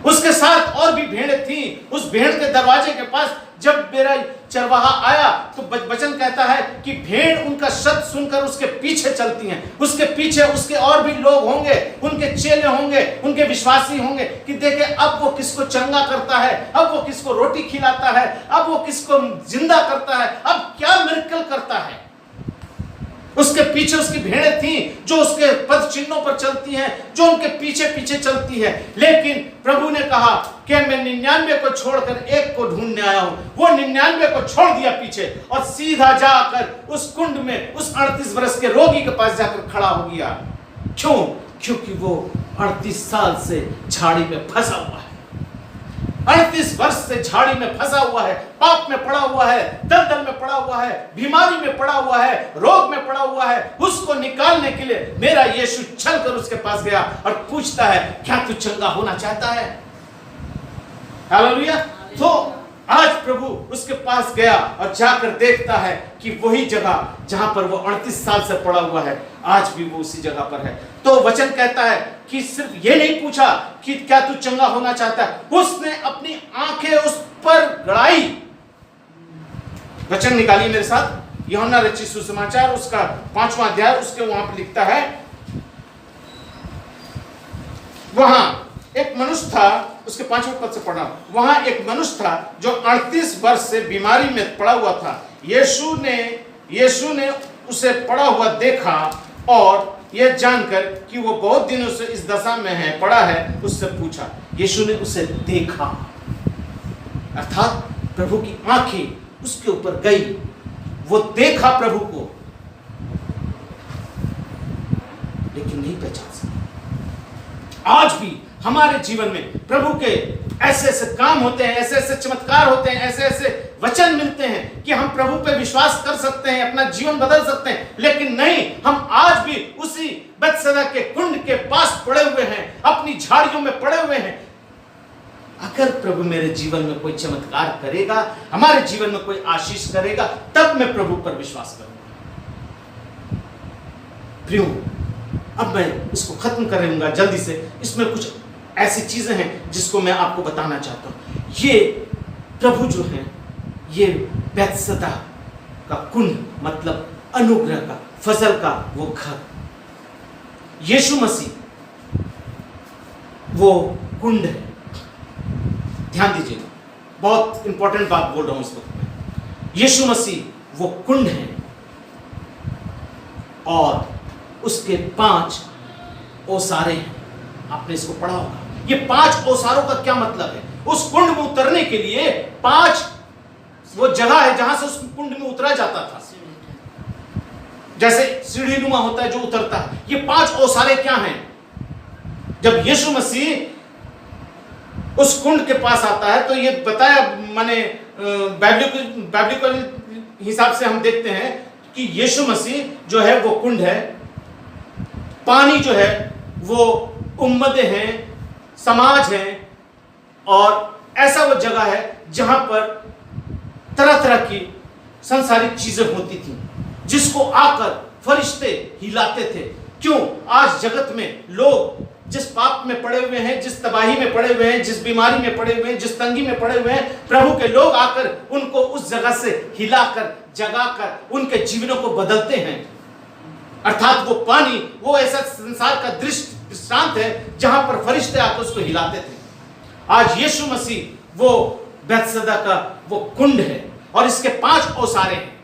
उसके साथ और भी भेड़ें थी। उस भेड़ के दरवाजे के पास जब मेरा चरवाहा आया तो वचन कहता है कि भेड़ उनका शब्द सुनकर उसके पीछे चलती हैं। उसके पीछे उसके और भी लोग होंगे, उनके चेले होंगे, उनके विश्वासी होंगे कि देखे अब वो किसको चंगा करता है, अब वो किसको रोटी खिलाता है, अब वो किसको जिंदा करता है, अब क्या मिरेकल करता है। उसके पीछे उसकी भेड़ें थी जो उसके पद चिन्हों पर चलती हैं, जो उनके पीछे पीछे चलती है। लेकिन प्रभु ने कहा कि मैं 99 को छोड़कर एक को ढूंढने आया हूं। वो 99 को छोड़ दिया पीछे और सीधा जाकर उस कुंड में उस 38 वर्ष के रोगी के पास जाकर खड़ा हो गया। क्यों? क्योंकि वो 38 साल से झाड़ी में फंसा हुआ है। 38 वर्ष से झाड़ी में फंसा हुआ है, पाप में पड़ा हुआ है, दलदल में पड़ा हुआ है, बीमारी में पड़ा हुआ है, रोग में पड़ा हुआ है। उसको निकालने के लिए मेरा यीशु चलकर उसके पास गया और पूछता है, क्या तू चंगा होना चाहता है? हालेलुया। तो आज प्रभु उसके पास गया और जाकर देखता है कि वही जगह जहां पर वो 38 साल से पड़ा हुआ है, आज भी वो उसी जगह पर है। तो वचन कहता है कि सिर्फ ये नहीं पूछा कि क्या तू चंगा होना चाहता है, उसने अपनी आंखें उस पर गड़ाई। वचन निकालिए मेरे साथ, यूहन्ना रचित सुसमाचार उसका 5वां अध्याय, उसके वहां पर लिखता है, वहां एक मनुष्य था, उसके 5वें पद से पढ़ा, वहां एक मनुष्य था जो 38 वर्ष से बीमारी में पड़ा हुआ था। यीशु ने उसे पड़ा हुआ देखा और यह जानकर कि वो बहुत दिनों से इस दशा में है, पड़ा है, उससे पूछा। यीशु ने उसे देखा, अर्थात प्रभु की आंखें उसके ऊपर गई, वो देखा प्रभु को, लेकिन नहीं पहचान सका। आज भी हमारे जीवन में प्रभु के ऐसे ऐसे काम होते हैं, ऐसे ऐसे चमत्कार होते हैं, ऐसे ऐसे वचन मिलते हैं कि हम प्रभु पे विश्वास कर सकते हैं, अपना जीवन बदल सकते हैं। लेकिन नहीं, हम आज भी उसी बेतसदा के कुंड के पास पड़े हुए हैं, अपनी झाड़ियों में पड़े हुए हैं। अगर प्रभु मेरे जीवन में कोई चमत्कार करेगा, हमारे जीवन में कोई आशीष करेगा, तब मैं प्रभु पर विश्वास करूंगा। प्रियो, अब मैं इसको खत्म करूंगा जल्दी से। इसमें कुछ ऐसी चीजें हैं जिसको मैं आपको बताना चाहता हूं। ये प्रभु जो है, ये बेतसदा का कुंड, मतलब अनुग्रह का, फजल का वो घर, यीशु मसीह वो कुंड है। ध्यान दीजिएगा, बहुत इंपॉर्टेंट बात बोल रहा हूं इस वक्त में। यीशु मसीह वो कुंड है और उसके 5 ओसारे हैं। आपने इसको पढ़ा होगा। ये 5 ओसारों का क्या मतलब है? उस कुंड में उतरने के लिए 5 वो जगह है जहां से उस कुंड में उतरा जाता था, जैसे सीढ़ीनुमा होता है जो उतरता है। ये 5 ओसारे क्या हैं? जब यीशु मसीह उस कुंड के पास आता है तो ये बताया, माने बाइबलिकल हिसाब से हम देखते हैं कि यीशु मसीह जो है वो कुंड है, पानी जो है वो उम्मतें हैं, समाज हैं, और ऐसा वो जगह है जहां पर तरह तरह की सांसारिक चीजें होती थी, जिसको आकर फरिश्ते हिलाते थे। क्यों? आज जगत में लोग जिस पाप में पड़े हुए हैं, जिस तबाही में पड़े हुए हैं, जिस बीमारी में पड़े हुए हैं, जिस तंगी में पड़े हुए हैं, प्रभु के लोग आकर उनको उस जगह से हिलाकर, जगाकर उनके जीवनों को बदलते हैं। अर्थात वो पानी, वो ऐसा संसार का दृष्टांत है जहां पर फरिश्ते आकर उसको हिलाते थे। आज यीशु मसीह वो बेतसदा का वो कुंड है और इसके 5 ओसारे हैं।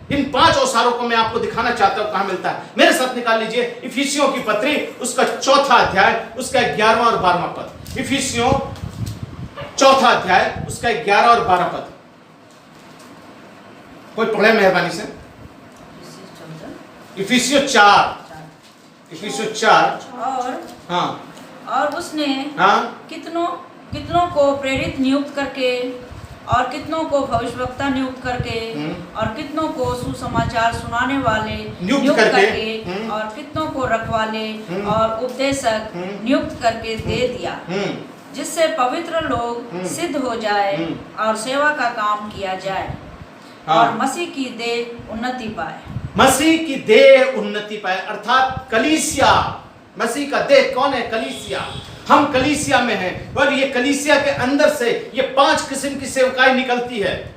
इन 5 ओसारों को मैं आपको दिखाना चाहता हूं कहां मिलता है। मेरे साथ निकाल लीजिए इफिसियों की पत्री, उसका 4था अध्याय, उसका 11वां और 12वां पद। इफिसियों 4था अध्याय, उसका 11 और 12 पद। कोई पढ़े मेहरबानी से? इफिसियों 4
और
हाँ,
और उसने
हाँ,
कितनों को प्रेरित नियुक्त करके, और कितनों को भविष्यवक्ता नियुक्त करके, और कितनों को सुसमाचार सुनाने वाले नियुक्त करके, और कितनों को रखवाले और उपदेशक नियुक्त करके दे दिया, जिससे पवित्र लोग सिद्ध हो जाए और सेवा का काम किया जाए, और मसीह की देह उन्नति पाए।
मसीह की देह उन्नति पाए, अर्थात कलीसिया। मसीह का देह कौन है? कलीसिया। हम कलीसिया में हैं और ये कलीसिया के अंदर से ये 5 किस्म की सेवकाई निकलती है।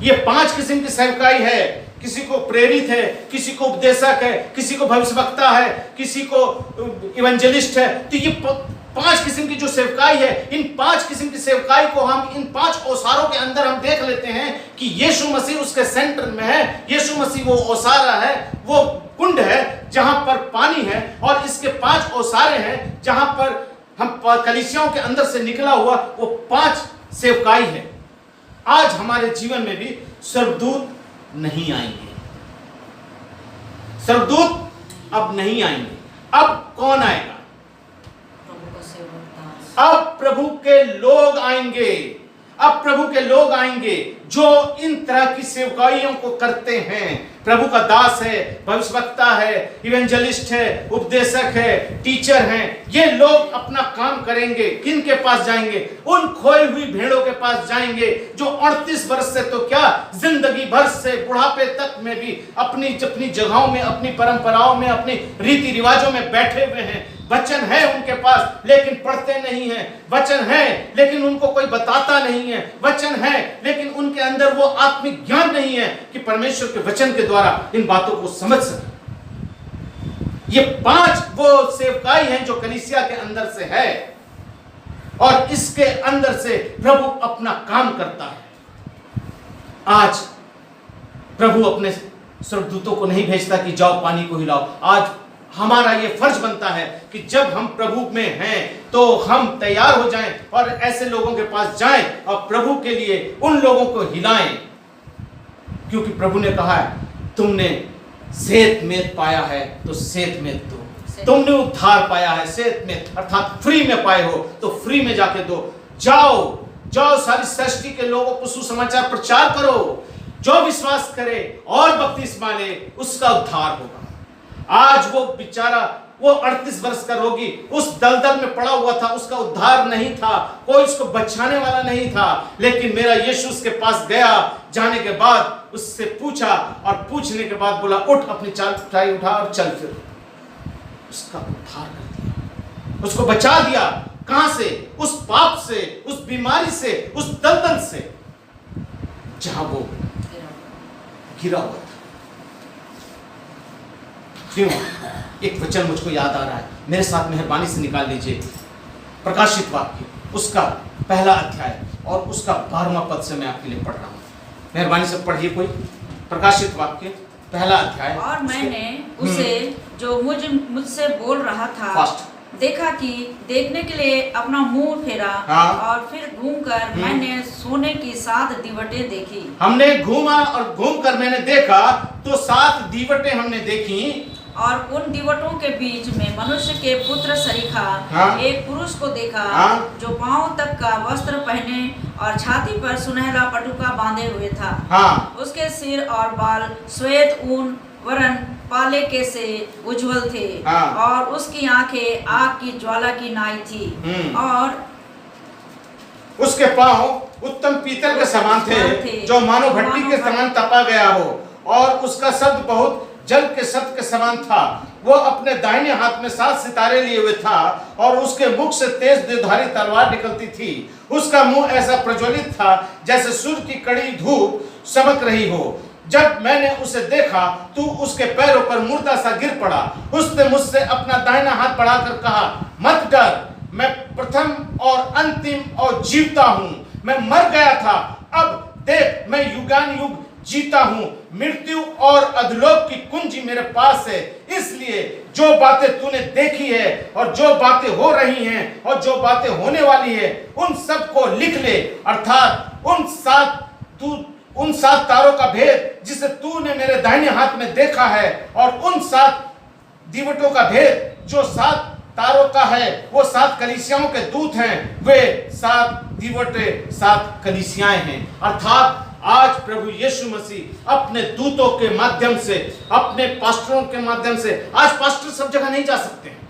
ये 5 किस्म की सेवकाई है। किसी को प्रेरित है, किसी को उपदेशक है, किसी को भविष्यवक्ता है, किसी को इवेंजलिस्ट है। तो ये 5 किस्म की जो सेवकाई है, इन 5 किस्म की सेवकाई को हम इन 5 औसारों के अंदर हम देख लेते हैं कि यीशु मसीह उसके सेंटर में है। यीशु मसीह वो औसारा है, वो कुंड है जहां पर पानी है, और इसके 5 औसारे हैं जहां पर हम कलीसियाओं के अंदर से निकला हुआ वो 5 सेवकाई है। आज हमारे जीवन में भी स्वर्गदूत नहीं आएंगे, स्वर्गदूत अब नहीं आएंगे। अब कौन आएगा?
प्रभु का सेवक
अब प्रभु के लोग आएंगे। अब प्रभु के लोग आएंगे जो इन तरह की सेवकाइयों को करते हैं। प्रभु का दास है, भविष्यवक्ता है, इवेंजलिस्ट है, उपदेशक है, टीचर हैं। ये लोग अपना काम करेंगे। किन के पास जाएंगे? उन खोई हुई भेड़ों के पास जाएंगे जो 38 वर्ष से तो क्या, जिंदगी भर से बुढ़ापे तक में भी अपनी अपनी जगहों में, अपनी परंपराओं में, अपनी रीति रिवाजों में बैठे हुए हैं। वचन है उनके पास लेकिन पढ़ते नहीं हैं। वचन है लेकिन उनको कोई बताता नहीं है। वचन है लेकिन उनके अंदर वो आत्मिक ज्ञान नहीं है कि परमेश्वर के वचन के द्वारा इन बातों को समझ सके। ये 5 वो सेवकाई हैं जो कलीसिया के अंदर से है, और इसके अंदर से प्रभु अपना काम करता है। आज प्रभु अपने स्वर्गदूतों को नहीं भेजता कि जाओ पानी को हिलाओ। आज हमारा ये फर्ज बनता है कि जब हम प्रभु में हैं तो हम तैयार हो जाएं और ऐसे लोगों के पास जाएं और प्रभु के लिए उन लोगों को हिलाएं, क्योंकि प्रभु ने कहा है तुमने सेत में पाया है तो सेत में दो। तुमने उद्धार पाया है सेत में, अर्थात फ्री में पाए हो तो फ्री में जाके दो। जाओ सारी सृष्टि के लोगों को सुसमाचार प्रचार करो। जो विश्वास करे और बपतिस्मा ले उसका उद्धार होगा। आज वो बेचारा, वो 38 वर्ष का रोगी उस दलदल में पड़ा हुआ था, उसका उद्धार नहीं था, कोई उसको बचाने वाला नहीं था, लेकिन मेरा यीशु उसके पास गया। जाने के बाद उससे पूछा और पूछने के बाद बोला उठ, अपनी चाल उठा और चल फिर। उसका उद्धार कर दिया, उसको बचा दिया। कहां से? उस पाप से, उस बीमारी से, उस दलदल से जहां वो गिरा हुआ था। क्यों? एक वचन मुझको याद आ रहा है, मेरे साथ मेहरबानी से निकाल लीजिए। प्रकाशित वाक्य उसका 1 अध्याय और उसका 12वां पद से मैं आपके लिए पढ़ रहा हूँ। मेहरबानी से पढ़िए कोई। प्रकाशित वाक्य 1 अध्याय।
और मैंने उसे जो मुझसे बोल रहा था देखा कि देखने के लिए अपना मुंह फेरा।
हाँ।
और फिर घूमकर मैंने सोने की 7 दीवटें देखी।
हमने घूमा और घूमकर मैंने देखा तो 7 दीवटें हमने देखी,
और उन दीवटों के बीच में मनुष्य के पुत्र सरीखा
हाँ।
एक पुरुष को देखा
हाँ।
जो पांव तक का वस्त्र पहने और छाती पर सुनहला पटुका बांधे हुए था।
हाँ।
उसके सिर और बाल श्वेत ऊन वरन पाले के से उज्जवल थे।
हाँ।
और उसकी आंखें आग की ज्वाला की नाई थी। और
उसके पांव उत्तम पीतल के समान थे जो मानो भट्टी के समान तपा गया हो, और उसका शब्द बहुत जल के शब्द के समान था। वो अपने दाहिने हाथ में 7 सितारे लिए हुए था और उसके मुख से तेज देवधारी तलवार निकलती थी। उसका मुंह ऐसा प्रज्वलित था जैसे सूर्य की कड़ी धूप चमक रही हो। जब मैंने उसे देखा तो उसके पैरों पर मुर्दा सा गिर पड़ा। उसने मुझसे अपना दाहिना हाथ बढ़ाकर कहा, मत डर, मैं प्रथम और अंतिम और जीवता हूँ। मैं मर गया था, अब देख मैं युगान युग जीता हूँ। मृत्यु और अधोलोक की कुंजी मेरे पास है। इसलिए जो बातें तूने देखी है और जो बातें हो रही हैं और जो बातें होने वाली है उन सब को लिख ले, अर्थात उन 7 तारों का भेद जिसे तूने मेरे दाहिने हाथ में देखा है, और उन 7 दीवटों का भेद जो 7 तारों का है। वो 7 कलीसियाओं के दूत हैं। वे 7 दीवटें 7 कलीसियाएं हैं। अर्थात आज प्रभु यीशु मसीह अपने दूतों के माध्यम से, अपने पास्टरों के माध्यम से, आज पास्टर सब जगह नहीं जा सकते हैं।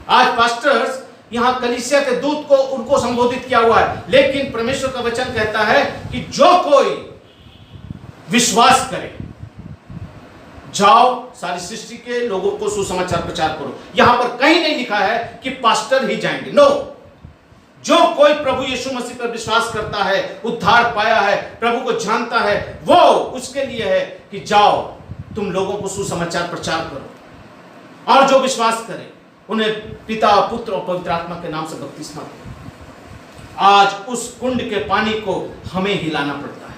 आज पास्टर्स यहाँ कलीसिया के दूत को उनको संबोधित किया हुआ है, लेकिन परमेश्वर का वचन कहता है कि जो कोई विश्वास करे, जाओ सारी सृष्टि के लोगों को सुसमाचार प्रचार करो। यहां पर कहीं नहीं लिखा है कि पास्टर ही जाएंगे। नो, जो कोई प्रभु यीशु मसीह पर विश्वास करता है, उद्धार पाया है, प्रभु को जानता है, वो उसके लिए है कि जाओ तुम लोगों को सुसमाचार प्रचार करो। और जो विश्वास करे उन्हें पिता, पुत्र और पवित्र आत्मा के नाम से बपतिस्मा दिया। आज उस कुंड के पानी को हमें हिलाना पड़ता है,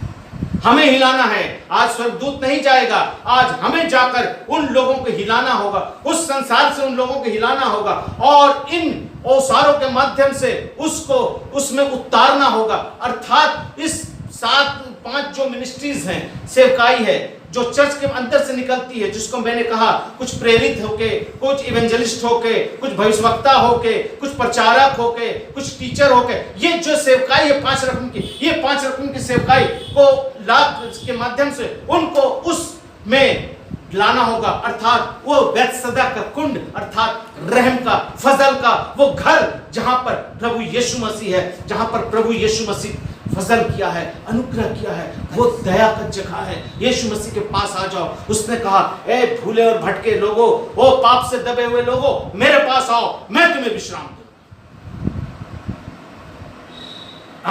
हमें हिलाना है। आज स्वर्गदूत नहीं जाएगा, आज हमें जाकर उन लोगों को हिलाना होगा, उस संसार से उन लोगों को हिलाना होगा और इन औसारों के माध्यम से उसको उसमें उतारना होगा। अर्थात इस 7-5 जो मिनिस्ट्रीज हैं, सेवकाई है जो चर्च के अंदर से निकलती है, जिसको मैंने कहा कुछ प्रेरित होके, कुछ इवेंजलिस्ट होके, कुछ भविष्यवक्ता होके, कुछ प्रचारक होके, कुछ टीचर होके, ये जो सेवकाई है 5 रकम की, ये 5 रकम की सेवकाई को लाभ के माध्यम से उनको उसमें लाना होगा। अर्थात वो बैतसदा का कुंड, अर्थात रहम का, फजल का वो घर, जहां पर प्रभु यीशु मसीह है, जहां पर प्रभु यीशु मसीह फजल किया है, अनुग्रह किया है, वो दया का जगह है। यीशु मसीह के पास आ जाओ। उसने कहा, ए भूले और भटके लोगों, ओ पाप से दबे हुए लोगों, मेरे पास आओ, मैं तुम्हें विश्राम दूं।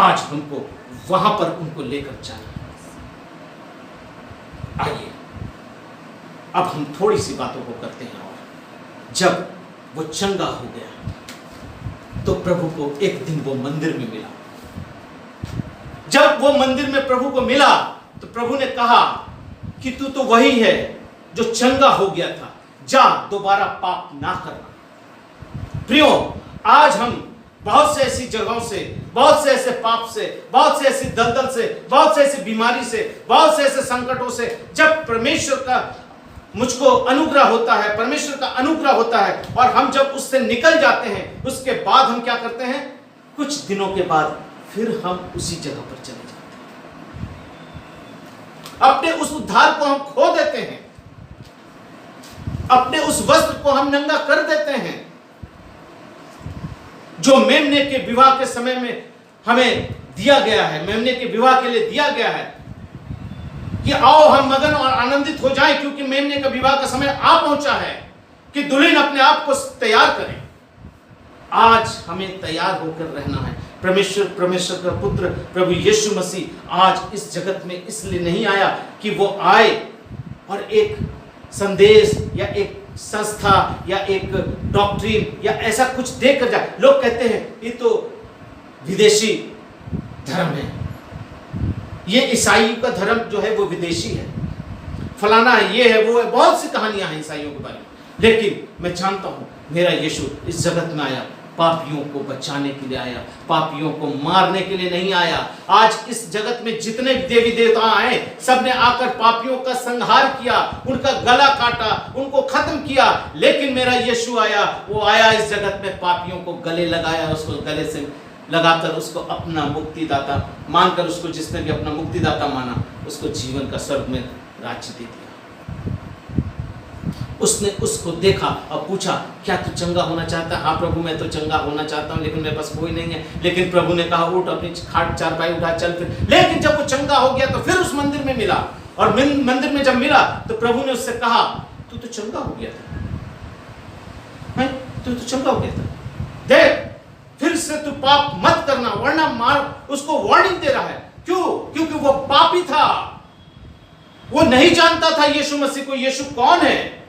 आज हमको वहां पर उनको लेकर जाना। आइए अब हम थोड़ी सी बातों को करते हैं। और जब वो चंगा हो गया तो प्रभु को एक दिन वो मंदिर में मिला। जब वो मंदिर में प्रभु को मिला तो प्रभु ने कहा कि तू तो वही है जो चंगा हो गया था, जा दोबारा पाप ना करना। प्रियो, आज हम बहुत से ऐसी जगहों से, बहुत से ऐसे पाप से, बहुत से ऐसी दलदल से, बहुत से ऐसी बीमारी से, बहुत से ऐसे संकटों से, जब परमेश्वर का मुझको अनुग्रह होता है, परमेश्वर का अनुग्रह होता है और हम जब उससे निकल जाते हैं, उसके बाद हम क्या करते हैं? कुछ दिनों के बाद फिर हम उसी जगह पर चले जाते हैं। अपने उस उद्धार को हम खो देते हैं, अपने उस वस्त्र को हम नंगा कर देते हैं जो मेमने के विवाह के समय में हमें दिया गया है, मेमने के विवाह के लिए दिया गया है कि आओ हम मगन और आनंदित हो जाएं, क्योंकि मेमने का विवाह का समय आ पहुंचा है कि दुल्हन अपने आप को तैयार करें। आज हमें तैयार होकर रहना है। परमेश्वर का पुत्र प्रभु यीशु मसीह आज इस जगत में इसलिए नहीं आया कि वो आए और एक संदेश या एक संस्था या एक डॉक्ट्रिन या ऐसा कुछ देकर जाए। लोग कहते हैं ये तो विदेशी धर्म है, ये ईसाई का धर्म जो है वो विदेशी है, फलाना है, ये है, वो है, बहुत सी कहानियां हैं ईसाइयों के बारे में। लेकिन मैं जानता हूं मेरा यीशु इस जगत में आया, पापियों को बचाने के लिए आया, पापियों को मारने के लिए नहीं आया। आज इस जगत में जितने देवी देवता आए, सबने आकर पापियों का संहार किया, उनका गला काटा, उनको खत्म किया। लेकिन मेरा यीशु आया, वो आया इस जगत में, पापियों को गले लगाया, उसको गले से लगाकर उसको अपना मुक्तिदाता मानकर, उसको जिसने भी अपना मुक्तिदाता माना, उसको जीवन का स्वर्ग में राज्य दे दिया। उसने उसको देखा और पूछा, क्या तू चंगा होना चाहता है? हाँ प्रभु, मैं तो चंगा होना चाहता हूँ, लेकिन मेरे पास कोई नहीं है। लेकिन प्रभु ने कहा, उठ, अपनी खाट चारपाई उठा, चल फिर। लेकिन जब वो चंगा हो गया तो फिर उस मंदिर में मिला, और मंदिर में जब मिला तो प्रभु ने उससे कहा, तू तो चंगा हो गया था, तू तो चंगा हो गया था, देख फिर से तू पाप मत करना वरना मार। उसको वार्निंग दे रहा है। क्यों? क्योंकि वो पापी था, वो नहीं जानता था यीशु मसीह को, यीशु कौन है।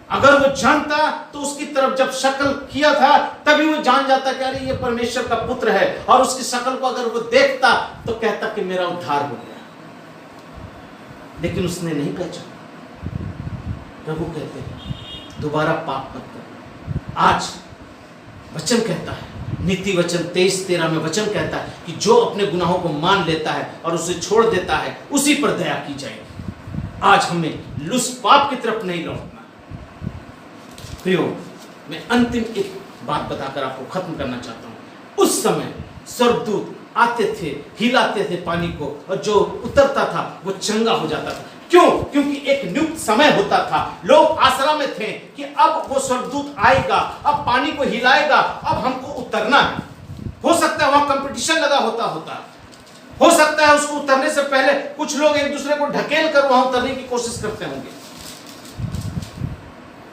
अगर वो जानता तो उसकी तरफ जब शक्ल किया था तभी वो जान जाता कि अरे ये परमेश्वर का पुत्र है, और उसकी शक्ल को अगर वो देखता तो कहता कि मेरा उद्धार हो गया। लेकिन उसने नहीं पहचाना। प्रभु कहते हैं दोबारा पाप मत करो। आज वचन कहता है, नीति वचन 23:13 में वचन कहता है कि जो अपने गुनाहों को मान लेता है और उसे छोड़ देता है, उसी पर दया की जाएगी। आज हमें उस पाप की तरफ नहीं लौटना। प्रियो, मैं अंतिम एक बात बताकर आपको खत्म करना चाहता हूं। उस समय स्वर्गदूत आते थे, हिलाते थे पानी को, और जो उतरता था वो चंगा हो जाता था। क्यों? क्योंकि एक नियुक्त समय होता था। लोग आसरा में थे कि अब वो स्वर्गदूत आएगा, अब पानी को हिलाएगा, अब हमको उतरना है। हो सकता है वहां कंपटीशन लगा होता हो सकता है उसको उतरने से पहले कुछ लोग एक दूसरे को ढकेल कर वहां उतरने की कोशिश करते होंगे।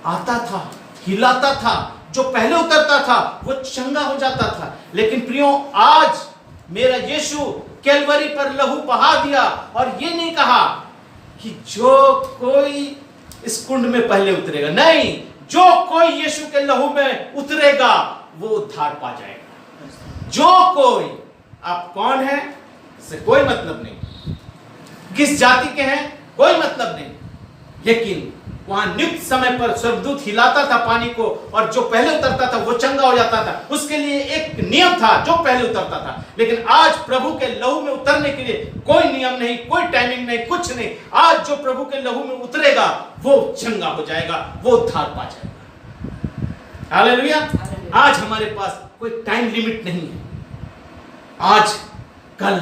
आता था, हिलाता था, जो पहले उतरता था वो चंगा हो जाता था। लेकिन प्रियो, आज मेरा यीशु कैलवरी पर लहू बहा दिया, और ये नहीं कहा कि जो कोई इस कुंड में पहले उतरेगा, नहीं, जो कोई यीशु के लहू में उतरेगा वो उद्धार पा जाएगा। जो कोई, आप कौन हैं इससे कोई मतलब नहीं, किस जाति के हैं कोई मतलब नहीं, लेकिन वहां नियुक्त समय पर स्वर्गदूत हिलाता था पानी को, और जो पहले उतरता था वो चंगा हो जाता था। उसके लिए एक नियम था जो पहले उतरता था। लेकिन आज प्रभु के लहू में उतरने के लिए कोई नियम नहीं, कोई टाइमिंग नहीं, कुछ नहीं। आज जो प्रभु के लहू में उतरेगा वो चंगा हो जाएगा, वो उद्धार पा जाएगा। हालेलुया। आज हमारे पास कोई टाइम लिमिट नहीं है। आज, कल,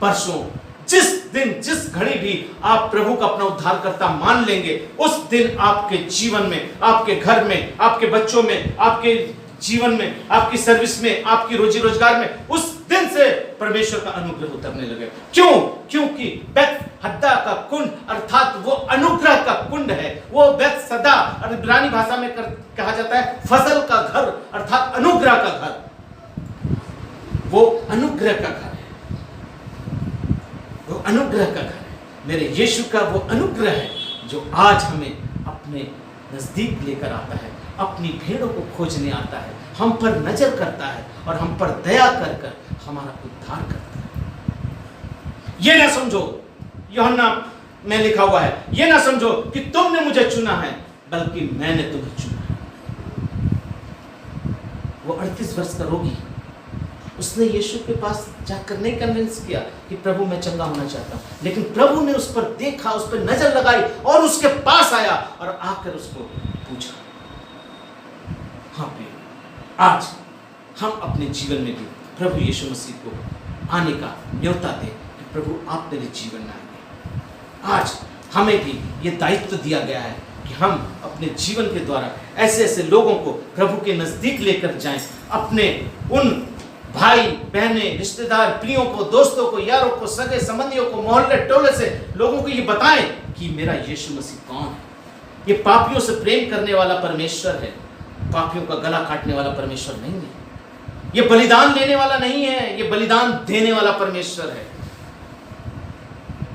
परसों, जिस दिन, जिस घड़ी भी आप प्रभु का अपना उद्धारकर्ता मान लेंगे, उस दिन आपके जीवन में, आपके घर में, आपके बच्चों में, आपके जीवन में, आपकी सर्विस में, आपकी रोजी रोजगार में, उस दिन से परमेश्वर का अनुग्रह उतरने लगे। क्यों? क्योंकि बेथहदा का कुंड अर्थात वो अनुग्रह का कुंड है। वो बेथसदा और इब्रानी भाषा में कहा जाता है फसल का घर अर्थात अनुग्रह का घर। वो अनुग्रह का घर है, वो अनुग्रह का घर है। मेरे यीशु का वो अनुग्रह है जो आज हमें अपने नजदीक लेकर आता है, अपनी भेड़ों को खोजने आता है, हम पर नजर करता है और हम पर दया कर कर हमारा उद्धार करता है। ये ना समझो, यूहन्ना में लिखा हुआ है, ये ना समझो कि तुमने मुझे चुना है, बल्कि मैंने तुम्हें चुना है। वो 38 वर्ष का रोगी, उसने यीशु के पास जाकर नहीं कन्विंस किया कि प्रभु मैं चंगा होना चाहता हूं, लेकिन प्रभु ने उस पर देखा, उस पर नजर लगाई और उसके पास आया और आकर उसको पूछा। हाँ प्रिय, आज हम अपने जीवन में भी प्रभु यीशु मसीह को आने का न्योता दें कि प्रभु आप मेरे जीवन में आएंगे। आज हमें भी ये दायित्व दिया गया है कि हम अपने जीवन के द्वारा ऐसे ऐसे लोगों को प्रभु के नजदीक लेकर जाएं, अपने उन भाई बहने, रिश्तेदार, प्रियों को, दोस्तों को, यारों को, सगे संबंधियों को, मोहल्ले टोले से लोगों को ये बताएं कि मेरा यीशु मसीह कौन है। ये पापियों से प्रेम करने वाला परमेश्वर है, पापियों का गला काटने वाला परमेश्वर नहीं है। ये बलिदान लेने वाला नहीं है, ये बलिदान देने वाला परमेश्वर है।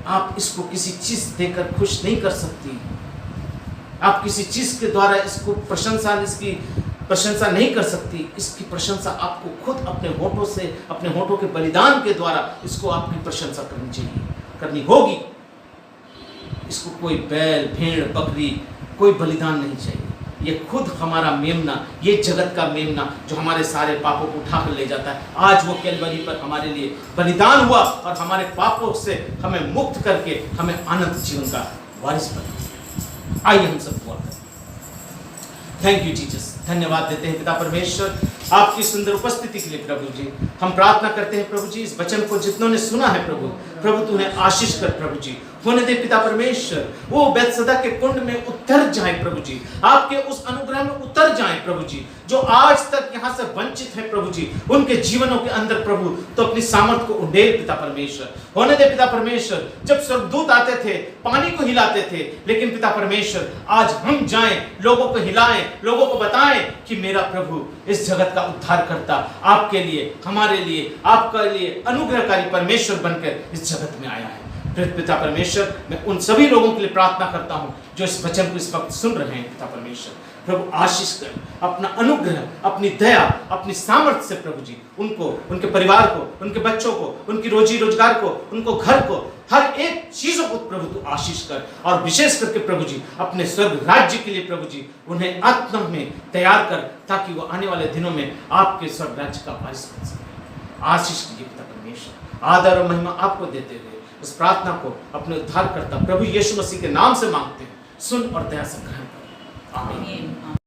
आप इसको किसी चीज देकर खुश नहीं कर सकती, आप किसी चीज के द्वारा इसको इसकी प्रशंसा नहीं कर सकती। इसकी प्रशंसा आपको खुद अपने होठों से, अपने होठों के बलिदान के द्वारा इसको आपकी प्रशंसा करनी चाहिए, करनी होगी। इसको कोई बैल, भेड़, बकरी, कोई बलिदान नहीं चाहिए। ये खुद हमारा मेमना, ये जगत का मेमना जो हमारे सारे पापों को उठा कर ले जाता है, आज वो कैलवरी पर हमारे लिए बलिदान हुआ और हमारे पापों से हमें मुक्त करके हमें अनंत जीवन का वारिस बना। आइए हम सब दुआ करें। थैंक यू जीसस, धन्यवाद देते हैं पिता परमेश्वर आपकी सुंदर उपस्थिति के लिए। प्रभु जी, हम प्रार्थना करते हैं प्रभु जी, इस वचन को जितनों ने सुना है प्रभु तू उन्हें आशीष कर प्रभु जी। होने दे पिता परमेश्वर, वो बेथसदा के कुंड में उतर जाए प्रभु जी, आपके उस अनुग्रह में उतर जाए प्रभु जी। जो आज तक यहाँ से वंचित है प्रभु जी, उनके जीवनों के अंदर प्रभु तो अपनी सामर्थ को उंडेल पिता परमेश्वर। होने दे पिता परमेश्वर, जब स्वर्गदूत आते थे पानी को हिलाते थे, लेकिन पिता परमेश्वर आज हम जाएं, लोगों को हिलाएं, लोगों को बताएं कि मेरा प्रभु इस जगत का उद्धार करता आपके लिए, हमारे लिए, आपका लिए अनुग्रहकारी परमेश्वर बनकर इस जगत में आया है। पिता परमेश्वर, मैं उन सभी लोगों के लिए प्रार्थना करता हूं जो इस वचन को इस वक्त सुन रहे हैं। पिता परमेश्वर, प्रभु आशीष कर, अपना अनुग्रह, अपनी दया, अपनी सामर्थ्य से प्रभु जी उनको, उनके परिवार को, उनके बच्चों को, उनकी रोजी रोजगार को, उनको घर को, हर एक चीजों को प्रभु तू आशीष कर। और विशेष करके प्रभु जी अपने स्वर्ग राज्य के लिए प्रभु जी उन्हें आत्मा में तैयार कर, ताकि वो आने वाले दिनों में आपके स्वर्ग राज्य का वारिस बन सके। आशीष कीजिए पिता परमेश्वर, आदर और महिमा आपको देते हुए इस प्रार्थना को अपने उद्धारकर्ता प्रभु यीशु मसीह के नाम से मांगते हैं, सुन और दया से ग्रहण करो। आमीन।